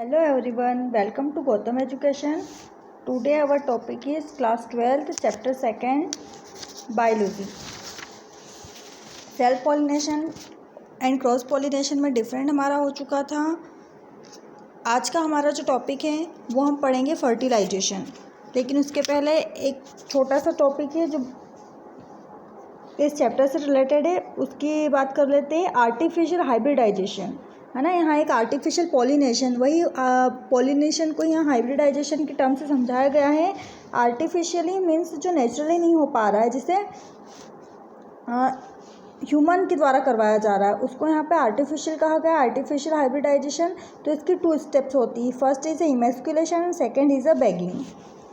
Hello everyone, welcome to Gotham Education. Today our topic is class 12th chapter 2nd biology. Self pollination and cross pollination में different हमारा हो चुका था। आज का हमारा जो टॉपिक है वो हम पढ़ेंगे फर्टिलाइजेशन, लेकिन उसके पहले एक छोटा सा टॉपिक है जो इस चैप्टर से रिलेटेड है, उसकी बात कर लेते हैं। आर्टिफिशियल हाइब्रिडाइजेशन है ना, यहाँ एक आर्टिफिशियल पॉलिनेशन, वही पॉलिनेशन को यहाँ हाइब्रिडाइजेशन के टर्म से समझाया गया है। आर्टिफिशियली मीन्स जो नेचुरली नहीं हो पा रहा है, जिसे ह्यूमन के द्वारा करवाया जा रहा है, उसको यहाँ पे आर्टिफिशियल कहा गया, आर्टिफिशियल हाइब्रिडाइजेशन। तो इसकी 2 स्टेप्स होती है। First is emasculation and second is a bagging.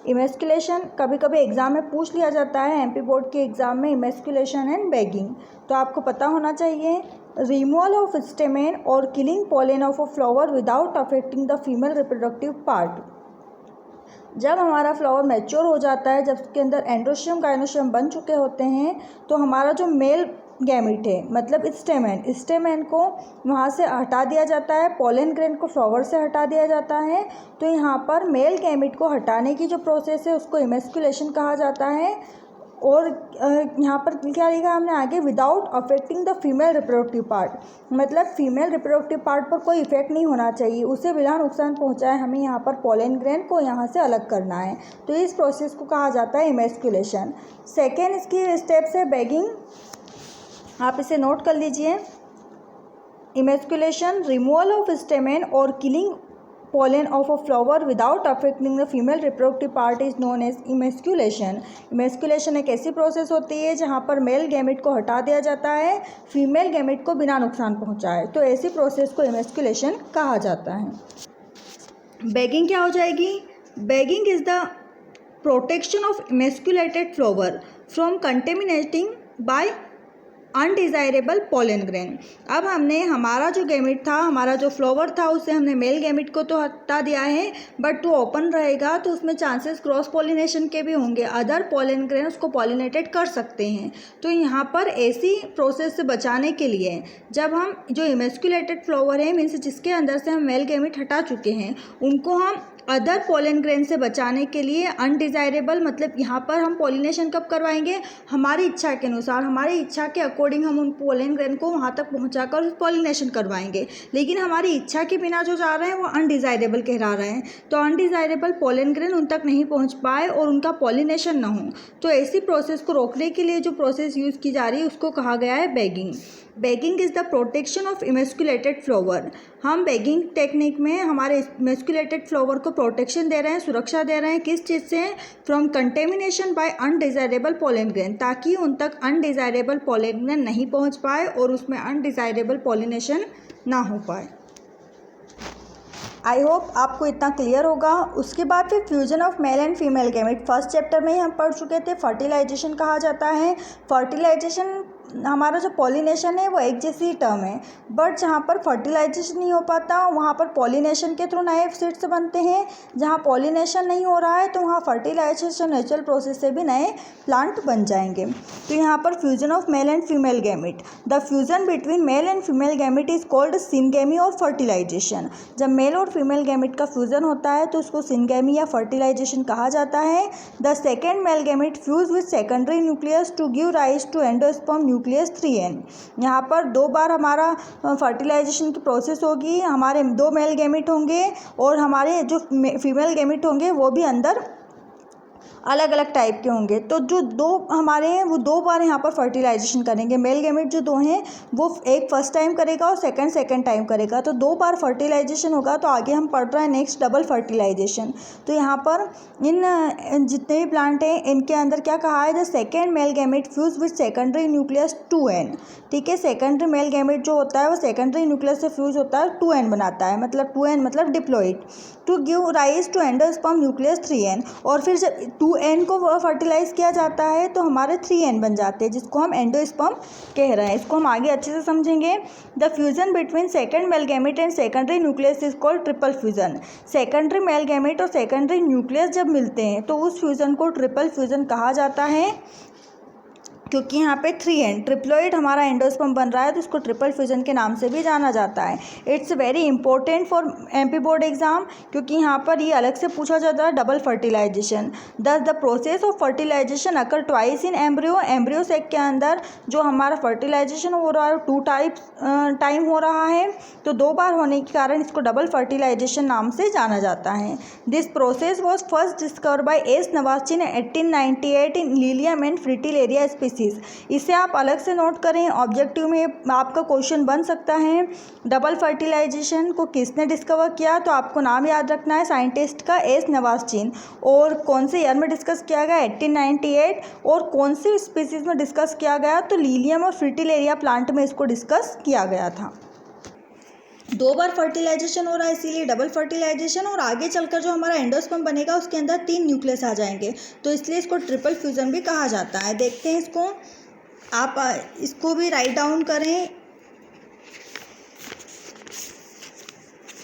Emasculation कभी कभी एग्ज़ाम में पूछ लिया जाता है, एमपी बोर्ड के एग्ज़ाम में, इमेस्कुलेशन एंड बैगिंग, तो आपको पता होना चाहिए। रिमूवल ऑफ स्टेमेन और killing pollen of a flower without affecting the female reproductive part. जब हमारा फ्लावर मैच्योर हो जाता है, जब उसके अंदर एंड्रोशियम गाइनोशियम बन चुके होते हैं, तो हमारा जो मेल गैमिट है मतलब स्टेमेन को वहाँ से हटा दिया जाता है, पोलन ग्रेन को फ्लावर से हटा दिया जाता है। तो यहाँ पर मेल गैमिट को हटाने की जो प्रोसेस है उसको इमेस्कुलेशन कहा जाता है। और यहाँ पर क्या लिखा हमने आगे, without affecting the female reproductive part, मतलब फीमेल रिप्रोडक्टिव पार्ट पर कोई इफेक्ट नहीं होना चाहिए, उसे बिना नुकसान पहुँचाए हमें यहाँ पर पोलन ग्रेन को यहाँ से अलग करना है। तो इस प्रोसेस को कहा जाता है इमेस्कुलेशन। सेकेंड इसकी स्टेप्स है बैगिंग, आप इसे नोट कर लीजिए। इमेस्कुलेशन, रिमूवल ऑफ स्टेमेन और killing pollen of a flower without affecting the female reproductive part is known as emasculation. Emasculation एक ऐसी प्रोसेस होती है जहाँ पर मेल गैमेट को हटा दिया जाता है, फीमेल गैमेट को बिना नुकसान पहुँचाए, तो ऐसी प्रोसेस को इमेस्कुलेशन कहा जाता है। बैगिंग क्या हो जाएगी? Bagging is the protection of emasculated flower from contaminating by undesirable pollen grain. अब हमने हमारा जो गैमेट था, हमारा जो फ्लावर था, उससे हमने मेल गैमेट को तो हटा दिया है, बट वो ओपन रहेगा तो उसमें चांसेस क्रॉस पॉलिनेशन के भी होंगे, अदर पोलन ग्रेन उसको पॉलिनेटेड कर सकते हैं। तो यहाँ पर ऐसी प्रोसेस से बचाने के लिए जब हम जो इमेस्कुलेटेड फ्लावर है मीन्स जिसके अंदर से हम मेल गैमेट हटा चुके हैं, उनको हम अदर पोलन ग्रेन से बचाने के लिए अनडिज़ायरेबल, मतलब यहाँ पर हम पॉलिनेशन कब करवाएंगे, हमारी इच्छा के अनुसार, हमारी इच्छा के अकॉर्डिंग हम उन पोलन ग्रेन को वहाँ तक पहुँचाकर पॉलिनेशन करवाएंगे। लेकिन हमारी इच्छा के बिना जो जा रहे हैं वो अनडिज़ायरेबल कहला रहे हैं, तो अनडिज़ायरेबल पोलन ग्रेन उन तक नहीं पहुँच पाए और उनका पॉलिनेशन ना हो, तो ऐसी प्रोसेस को रोकने के लिए जो प्रोसेस यूज़ की जा रही है उसको कहा गया है bagging. Bagging is the protection of emasculated flower. हम बैगिंग टेक्निक में हमारे इमेस्कुलेटेड फ्लावर को प्रोटेक्शन दे रहे हैं, सुरक्षा दे रहे हैं, किस चीज़ से? From contamination by undesirable pollen grain, ताकि उन तक अनडिज़ायरेबल पोलन ग्रेन नहीं पहुंच पाए और उसमें अनडिज़ायरेबल पॉलिनेशन ना हो पाए। आई होप आपको इतना क्लियर होगा। उसके बाद फिर fusion of male and female gamete, first chapter में ही हम पढ़ चुके थे, फर्टिलाइजेशन कहा जाता है। फर्टिलाइजेशन हमारा जो पॉलिनेशन है वो एक जैसी टर्म है, बट जहाँ पर फर्टिलाइजेशन नहीं हो पाता वहाँ पर पॉलिनेशन के थ्रू नए सीड्स बनते हैं, जहाँ पॉलिनेशन नहीं हो रहा है तो वहाँ फर्टिलाइजेशन नेचुरल प्रोसेस से भी नए प्लांट बन जाएंगे। तो यहाँ पर fusion of male and female gamete, the fusion between male and female gamete is called syngamy और फर्टिलाइजेशन। जब मेल और फीमेल गैमेट का फ्यूजन होता है तो उसको सिनगेमी या फर्टिलाइजेशन कहा जाता है। The second male gamete fuse with secondary nucleus to give rise to endosperm nucleus 3n। यहाँ पर 2 बार हमारा फर्टिलाइजेशन की प्रोसेस होगी, हमारे 2 मेल गैमेट होंगे और हमारे जो फीमेल गैमेट होंगे वो भी अंदर अलग अलग टाइप के होंगे। तो जो 2 हमारे हैं वो 2 बार यहाँ पर फर्टिलाइजेशन करेंगे। मेल गैमेट जो 2 हैं वो एक फर्स्ट टाइम करेगा और सेकंड टाइम करेगा, तो 2 बार फर्टिलाइजेशन होगा। तो आगे हम पढ़ रहे हैं नेक्स्ट डबल फर्टिलाइजेशन। तो यहाँ पर इन जितने भी प्लांट हैं इनके अंदर क्या कहा है, the second male gamete fuse with secondary nucleus 2n। ठीक है, सेकेंडरी मेल गैमेट जो होता है वो सेकेंडरी न्यूक्लियस से फ्यूज होता है, 2n बनाता है, मतलब 2n मतलब diploid, to give rise to endosperm nucleus 3n। और फिर जब 2n को फर्टिलाइज किया जाता है तो हमारे 3n बन जाते हैं, जिसको हम एंडोस्पर्म कह रहे हैं। इसको हम आगे अच्छे से समझेंगे। The fusion between second male gamete and secondary nucleus is called triple fusion. Secondary male gamete और सेकेंडरी न्यूक्लियस जब मिलते हैं तो उस फ्यूजन को ट्रिपल फ्यूजन कहा जाता है। क्योंकि यहाँ पे 3N ट्रिप्लोइड हमारा एंडोस्पर्म बन रहा है, तो इसको ट्रिपल फ्यूजन के नाम से भी जाना जाता है। It's very important for MP board exam, क्योंकि यहाँ पर ये अलग से पूछा जाता है double fertilization. Thus the process of fertilization occur twice in embryo. Embryo sac के अंदर जो हमारा फर्टिलाइजेशन हो रहा है 2 टाइम हो रहा है, तो 2 बार होने के कारण इसको डबल फर्टिलाइजेशन नाम से जाना जाता है। This process was first discover by S Navashin 1898 in Lilium and Fritillaria species. इसे आप अलग से नोट करें, ऑब्जेक्टिव में आपका क्वेश्चन बन सकता है। डबल फर्टिलाइजेशन को किसने डिस्कवर किया, तो आपको नाम याद रखना है साइंटिस्ट का, एस नवास्चिन। और कौन से ईयर में डिस्कस किया गया, 1898। और कौन सी स्पीसीज में डिस्कस किया गया, तो लीलियम और फ्रिटिलेरिया प्लांट में इसको डिस्कस किया गया था। 2 बार फर्टिलाइजेशन हो रहा है इसीलिए डबल फर्टिलाइजेशन, और आगे चलकर जो हमारा एंडोस्पर्म बनेगा उसके अंदर 3 न्यूक्लियस आ जाएंगे, तो इसलिए इसको ट्रिपल फ्यूजन भी कहा जाता है। देखते हैं इसको, आप इसको भी राइट डाउन करें।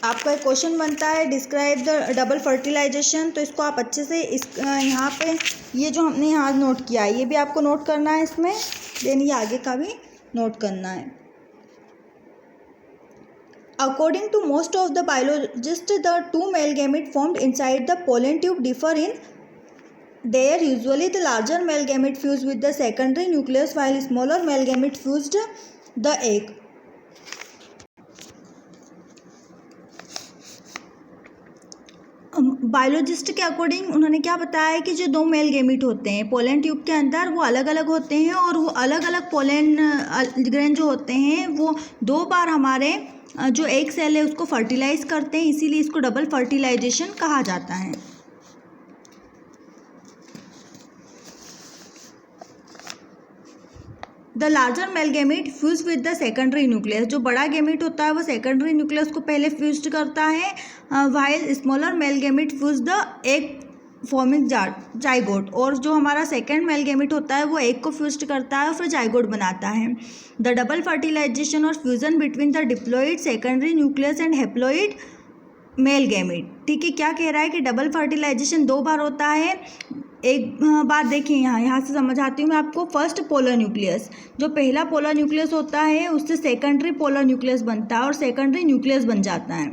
आपका एक क्वेश्चन बनता है डिस्क्राइब द डबल फर्टिलाइजेशन, तो इसको आप अच्छे से यहाँ पे ये जो हमने यहाँ नोट किया है ये भी आपको नोट करना है इसमें, देन ये आगे का भी नोट करना है। According to most of the biologists, the 2 male gametes formed inside the pollen tube differ in there. Usually, the larger male gamete fused with the secondary nucleus, while smaller male gamete fused the egg. Biologist के according उन्होंने क्या बताया है कि जो 2 male gamete होते हैं pollen tube के अंदर वो अलग अलग होते हैं, और वो अलग अलग पोलन ग्रेन जो होते हैं वो 2 बार हमारे जो एक सेल है उसको फर्टिलाइज करते हैं, इसीलिए इसको डबल फर्टिलाइजेशन कहा जाता है। The larger male gamete fuse with the secondary nucleus. जो बड़ा गेमिट होता है वो सेकेंडरी न्यूक्लियस को पहले फ्यूज करता है, while smaller male gamete fuse the egg forming zygote. और जो हमारा सेकेंड मेल गेमिट होता है वो एग को फ्यूज करता है और फिर जाइगोट बनाता है। द डबल फर्टिलाइजेशन और fusion between the diploid secondary nucleus and haploid male gamete. ठीक है, क्या कह रहा है कि डबल फर्टिलाइजेशन 2 बार होता है। एक बात देखिए, यहाँ से समझाती हूँ मैं आपको। फर्स्ट पोलर न्यूक्लियस, जो पहला पोलर न्यूक्लियस होता है उससे सेकेंडरी पोलर न्यूक्लियस बनता है और सेकेंडरी न्यूक्लियस बन जाता है।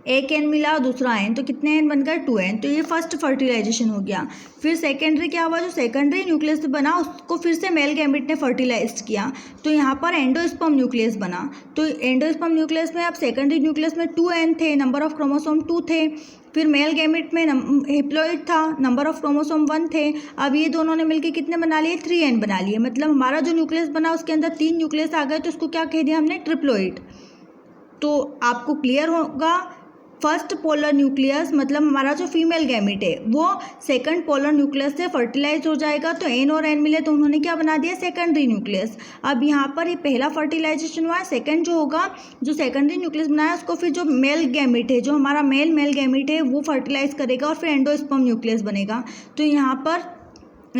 एक एन मिला और दूसरा एन, तो कितने एन बन गए 2N, तो ये फर्स्ट फर्टिलाइजेशन हो गया। फिर सेकेंडरी क्या हुआ, जो सेकेंडरी न्यूक्लियस बना उसको फिर से मेल गैमेट ने फर्टिलाइज किया, तो यहाँ पर एंडोस्पर्म न्यूक्लियस बना। तो एंडोस्पर्म न्यूक्लियस में अब सेकेंडरी न्यूक्लियस में 2N थे, नंबर ऑफ क्रोमोसोम 2 थे। फिर मेल गैमेट में हेप्लॉइड था, नंबर ऑफ क्रोमोसोम 1 थे। अब ये दोनों ने मिलकर कितने बना लिए, 3N बना लिए। मतलब हमारा जो न्यूक्लियस बना उसके अंदर 3 न्यूक्लियस आ गए, तो उसको क्या कह दिया हमने, ट्रिप्लॉइड। तो आपको क्लियर होगा, फर्स्ट पोलर न्यूक्लियस मतलब हमारा जो फीमेल गैमेट है वो सेकंड पोलर न्यूक्लियस से फर्टिलाइज हो जाएगा, तो N और N मिले तो उन्होंने क्या बना दिया, सेकेंडरी न्यूक्लियस। अब यहाँ पर ये पहला फर्टिलाइजेशन हुआ है, सेकंड जो होगा, जो सेकेंडरी न्यूक्लियस बनाया उसको फिर जो मेल गैमेट है, जो हमारा मेल गैमेट है वो फर्टिलाइज करेगा और फिर एंडोस्पर्म न्यूक्लियस बनेगा। तो यहाँ पर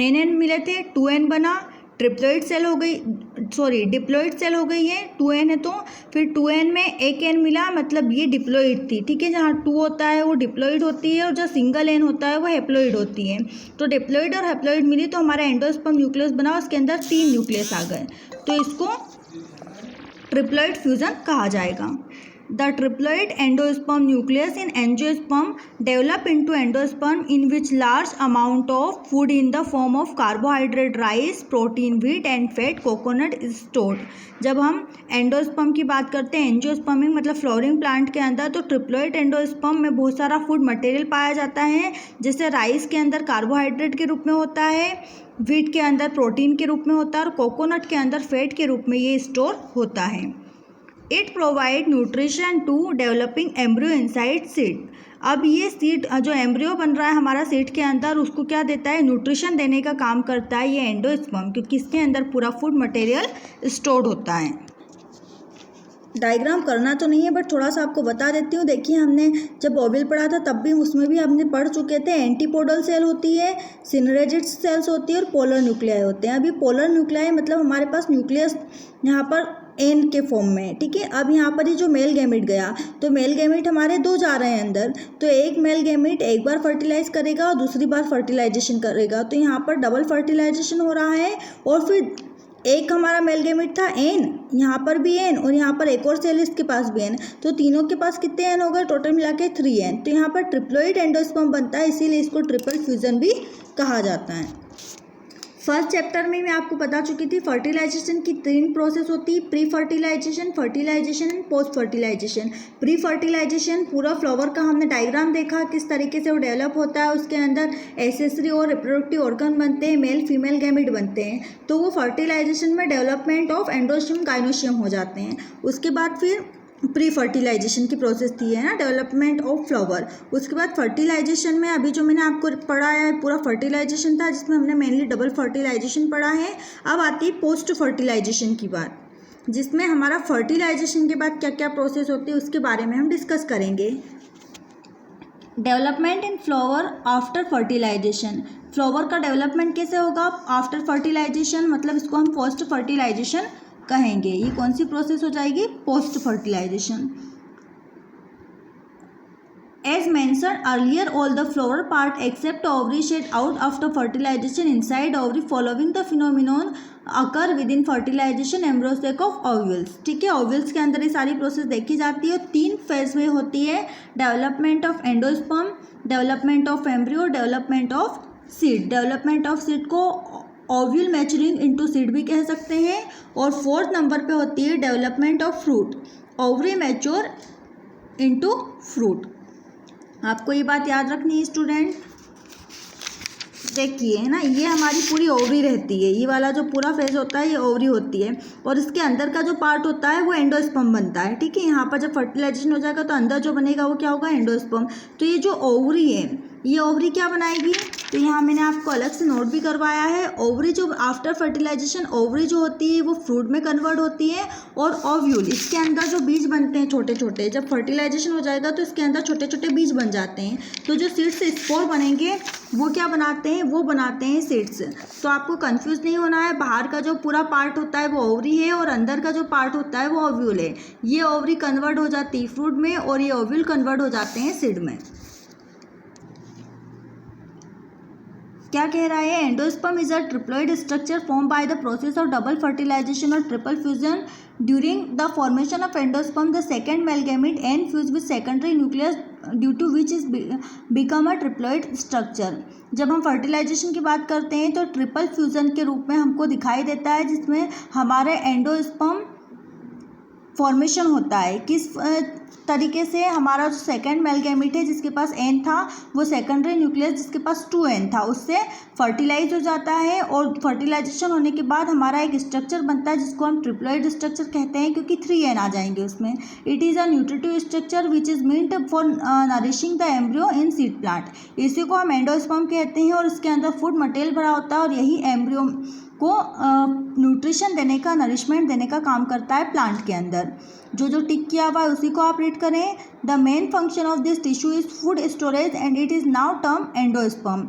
N मिले थे, 2N बना, ट्रिप्लॉइड सेल हो गई, सॉरी डिप्लॉइड सेल हो गई है, 2N है तो फिर 2N में एक N मिला, मतलब ये डिप्लॉइड थी। ठीक है, जहाँ 2 होता है वो डिप्लॉइड होती है और जो सिंगल N होता है वो हेप्लॉइड होती है। तो डिप्लॉइड और हेप्लॉइड मिली तो हमारा एंडोस्पर्म न्यूक्लियस बना, उसके अंदर 3 न्यूक्लियस आ गए, तो इसको ट्रिप्लॉइड फ्यूजन कहा जाएगा। The triploid endosperm nucleus in angiosperm develop into endosperm in which large amount of food in the form of carbohydrate, rice, protein, wheat and fat, coconut is stored। जब हम endosperm की बात करते हैं, एंजियोस्पर्मिंग मतलब flowering plant के अंदर, तो ट्रिप्लॉइड एंडोस्पर्म में बहुत सारा फूड मटेरियल पाया जाता है, जैसे राइस के अंदर कार्बोहाइड्रेट के रूप में होता है, व्हीट के अंदर प्रोटीन के रूप में होता है और कोकोनट के अंदर फैट के रूप में ये स्टोर होता है। It provide nutrition to developing embryo inside seed. अब ये सीड जो एम्ब्रियो बन रहा है हमारा सीड के अंदर, उसको क्या देता है, न्यूट्रिशन देने का काम करता है ये एंडोस्पर्म, क्योंकि इसके अंदर पूरा फूड मटेरियल स्टोर्ड होता है। डायग्राम करना तो नहीं है बट थोड़ा सा आपको बता देती हूँ। देखिए, हमने जब ओवल पढ़ा था तब भी उसमें भी हमने पढ़ चुके थे, एंटीपोडल सेल होती है, सिनरेजिड सेल्स होती है और पोलर न्यूक्लियाई होते हैं। अभी पोलर न्यूक्लियाई मतलब हमारे पास न्यूक्लियस यहाँ पर एन के फॉर्म में, ठीक है। अब यहाँ पर ये जो मेल गैमेट गया, तो मेल गैमेट हमारे 2 जा रहे हैं अंदर, तो एक मेल गैमेट एक बार फर्टिलाइज करेगा और दूसरी बार फर्टिलाइजेशन करेगा, तो यहाँ पर डबल फर्टिलाइजेशन हो रहा है। और फिर एक हमारा मेल गैमेट था एन, यहाँ पर भी एन, और यहाँ पर एक और सेल इसके पास भी एन, तो तीनों के पास कितने एन हो गए, टोटल मिला के 3 एन। तो यहाँ पर ट्रिप्लोइड एंडोस्पर्म बनता है, इसीलिए इसको ट्रिपल फ्यूजन भी कहा जाता है। फर्स्ट चैप्टर में मैं आपको बता चुकी थी फर्टिलाइजेशन की 3 प्रोसेस होती है, pre fertilization, fertilization and post fertilization. Pre fertilization पूरा फ्लावर का हमने डायग्राम देखा, किस तरीके से वो डेवलप होता है, उसके अंदर एसेसरी और रिप्रोडक्टिव ऑर्गन बनते हैं, मेल फीमेल गैमेट बनते हैं, तो वो फर्टिलाइजेशन में डेवलपमेंट ऑफ एंडोशियम गाइनोशियम हो जाते हैं। उसके बाद फिर प्री फर्टिलाइजेशन की प्रोसेस थी है ना, डेवलपमेंट ऑफ फ्लावर। उसके बाद फर्टिलाइजेशन में अभी जो मैंने आपको पढ़ाया है पूरा फर्टिलाइजेशन था, जिसमें हमने मेनली डबल फर्टिलाइजेशन पढ़ा है। अब आती है पोस्ट फर्टिलाइजेशन की बात, जिसमें हमारा फर्टिलाइजेशन के बाद क्या क्या प्रोसेस होती है उसके बारे में हम डिस्कस करेंगे। Development in flower after fertilization, flower का डेवलपमेंट कैसे होगा आफ्टर फर्टिलाइजेशन, मतलब इसको हम पोस्ट फर्टिलाइजेशन कहेंगे। ये कौन सी प्रोसेस हो जाएगी, post fertilisation. As mentioned earlier all the flower part except ovary shed out after fertilisation inside ovary following the phenomenon occur within fertilisation embryo sac of ovules, ठीक है। ओव्यूल्स के अंदर ये सारी प्रोसेस देखी जाती है, 3 फेज में होती है, development of endosperm, development of embryo, development of seed. Development of seed को ओव्यूल मैच्योरिंग इनटू सीड भी कह सकते हैं। और 4th नंबर पे होती है development of fruit, ovary mature into fruit. आपको ये बात याद रखनी है स्टूडेंट। देखिए है ना, ये हमारी पूरी ओवरी रहती है, ये वाला जो पूरा फेज होता है ये ओवरी होती है, और इसके अंदर का जो पार्ट होता है वो एंडोस्पर्म बनता है, ठीक है। यहाँ पर जब फर्टिलाइजेशन हो जाएगा तो अंदर जो बनेगा वो क्या होगा, एंडोस्पर्म। तो ये जो ओवरी है, ये ओवरी क्या बनाएगी, तो यहाँ मैंने आपको अलग से नोट भी करवाया है। ओवरी जो आफ्टर फर्टिलाइजेशन ओवरी जो होती है वो फ्रूट में कन्वर्ट होती है, और ओव्यूल इसके अंदर जो बीज बनते हैं छोटे छोटे, जब फर्टिलाइजेशन हो जाएगा तो इसके अंदर छोटे छोटे बीज बन जाते हैं, तो जो सीड से स्पोर बनेंगे वो क्या बनाते हैं, वो बनाते हैं सीड्स। तो आपको कंफ्यूज नहीं होना है, बाहर का जो पूरा पार्ट होता है वो ओवरी है और अंदर का जो पार्ट होता है वो ओव्यूल है। ये ओवरी कन्वर्ट हो जाती है फ्रूट में और ये ओव्यूल कन्वर्ट हो जाते हैं सीड में। क्या कह रहा है, endosperm is a triploid structure form by the process of double fertilisation और triple fusion. During the formation of endosperm the second male gamete n fuse with secondary nucleus due to which is become a triploid structure. जब हम fertilisation की बात करते हैं तो triple fusion के रूप में हमको दिखाई देता है, जिसमें हमारे एंडोस्पर्म फॉर्मेशन होता है। किस तरीके से, हमारा जो सेकेंड मेल गैमेट है जिसके पास एन था, वो सेकेंडरी न्यूक्लियस जिसके पास 2 एन था, उससे फर्टिलाइज हो जाता है, और फर्टिलाइजेशन होने के बाद हमारा एक स्ट्रक्चर बनता है जिसको हम ट्रिप्लोइड स्ट्रक्चर कहते हैं, क्योंकि 3 एन आ जाएंगे उसमें। It is a nutritive structure which is meant for nourishing the embryo in seed plant. इसी को हम एंडोस्पर्म कहते हैं, और इसके अंदर फूड मटेरियल भरा होता है, और यही एम्ब्रियो को न्यूट्रिशन देने का, नरिशमेंट देने का काम करता है प्लांट के अंदर। जो टिक किया हुआ है उसी को आप रीड करें। The main function of this tissue is food storage and it is now term endosperm.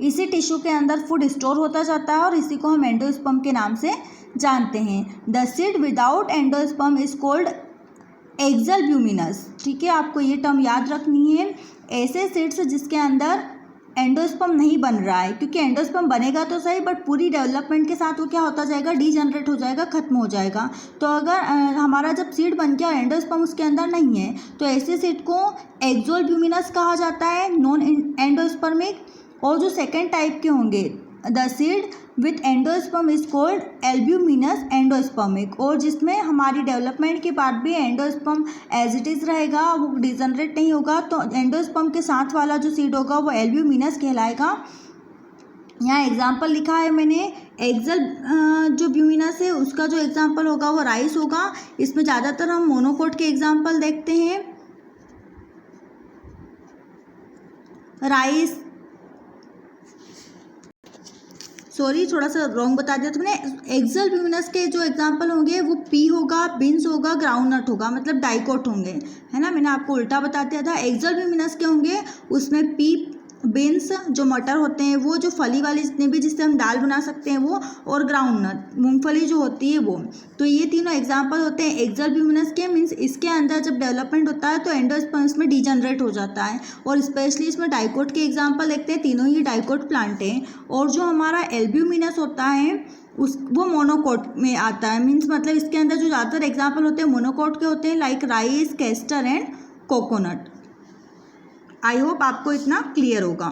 इसी टिश्यू के अंदर फूड स्टोर होता जाता है और इसी को हम एंडोस्पर्म के नाम से जानते हैं। The seed without endosperm is called exalbuminous, ठीक है। आपको ये टर्म याद रखनी है। ऐसे सीड्स जिसके अंदर एंडोस्पर्म नहीं बन रहा है, क्योंकि एंडोस्पर्म बनेगा तो सही, बट पूरी डेवलपमेंट के साथ वो क्या होता जाएगा, डीजनरेट हो जाएगा, खत्म हो जाएगा। तो अगर हमारा जब सीड बन गया एंडोस्पर्म उसके अंदर नहीं है, तो ऐसे सीड को एक्सोल्ब्यूमिनस कहा जाता है, नॉन एंडोस्पर्मिक। और जो सेकेंड टाइप के होंगे, the seed with endosperm is called albuminous endospermic, और जिसमें हमारी डेवलपमेंट के बाद भी एंडोस्पर्म एज इट इज़ रहेगा, वो डिजनरेट नहीं होगा, तो एंडोस्पर्म के साथ वाला जो सीड होगा वो एल्ब्यूमिनस कहलाएगा। यहाँ एग्जाम्पल लिखा है मैंने, एक्सल जो ब्यूमिनस है उसका जो एग्जाम्पल होगा वो राइस होगा। इसमें ज़्यादातर हम मोनोकोट के एग्जाम्पल देखते हैं, राइस, सॉरी थोड़ा सा रॉन्ग बता दिया तो मैंने। एक्सल्ब्यूमिनस के जो एग्जांपल होंगे वो पी होगा, बीन्स होगा, ग्राउंडनट होगा, मतलब डाइकोट होंगे, है ना। मैंने आपको उल्टा बता दिया था। एक्सल्ब्यूमिनस के होंगे उसमें पी बीन्स जो मटर होते हैं वो, जो फली वाले जितने भी जिससे हम दाल बना सकते हैं वो, और ग्राउंडनट मूंगफली जो होती है वो। तो ये तीनों एग्जांपल होते हैं एक्सोल्बियूमिनस के। मीन्स इसके अंदर जब डेवलपमेंट होता है तो एंडोस्पर्म्स में डीजनरेट हो जाता है। और स्पेशली इसमें डाइकोट के एग्जाम्पल देखते हैं, तीनों ही डाइकोट प्लांट हैं। और जो हमारा एल्ब्यूमिनस होता है वो मोनोकोट में आता है। मीन्स मतलब इसके अंदर जो ज़्यादातर एग्जाम्पल होते हैं मोनोकोट के होते हैं, like rice, castor and coconut. I hope आपको इतना क्लियर होगा।